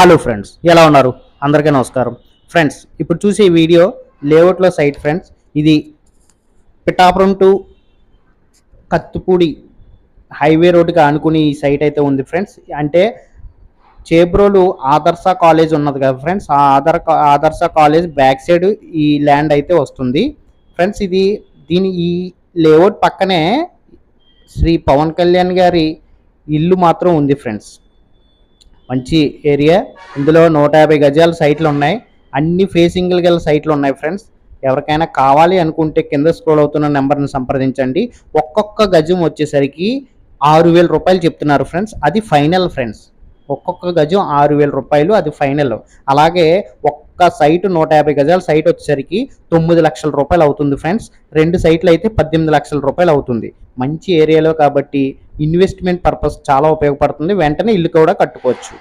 Hello friends, ఎలా ఉన్నారు? అందరికీ నమస్కారం. ఫ్రెండ్స్, ఇప్పుడు చూసే వీడియో లేఅవుట్లో సైట్ ఫ్రెండ్స్. ఇది పిఠాపురం టు కత్తిపూడి హైవే రోడ్డుకి ఆనుకుని ఈ సైట్ అయితే ఉంది ఫ్రెండ్స్. అంటే చేబ్రోలు ఆదర్శ కాలేజ్ ఉన్నది కదా ఫ్రెండ్స్, ఆ ఆదర్శ కాలేజ్ బ్యాక్ సైడ్ ఈ ల్యాండ్ అయితే వస్తుంది ఫ్రెండ్స్. ఈ లేఅవుట్ పక్కనే శ్రీ పవన్ కళ్యాణ్ గారి ఇల్లు మాత్రం ఉంది ఫ్రెండ్స్. మంచి ఏరియా. ఇందులో 150 గజాల సైట్లు ఉన్నాయి. అన్ని ఫేసింగ్లు గల సైట్లు ఉన్నాయి ఫ్రెండ్స్. ఎవరికైనా కావాలి అనుకుంటే కింద స్క్రోల్ అవుతున్న నెంబర్ని సంప్రదించండి. ఒక్కొక్క గజం వచ్చేసరికి 6,000 రూపాయలు చెప్తున్నారు ఫ్రెండ్స్. అది ఫైనల్ ఫ్రెండ్స్. ఒక్కొక్క గజం 6,000 రూపాయలు, అది ఫైనల్. అలాగే ఒక్క సైట్ 150 గజాల సైట్ వచ్చేసరికి 9 లక్షల రూపాయలు అవుతుంది ఫ్రెండ్స్. 2 సైట్లు అయితే 18 లక్షల రూపాయలు అవుతుంది. మంచి ఏరియాలో కాబట్టి ఇన్వెస్ట్మెంట్ పర్పస్ చాలా ఉపయోగపడుతుంది. వెంటనే ఇల్లు కూడా కట్టుకోవచ్చు.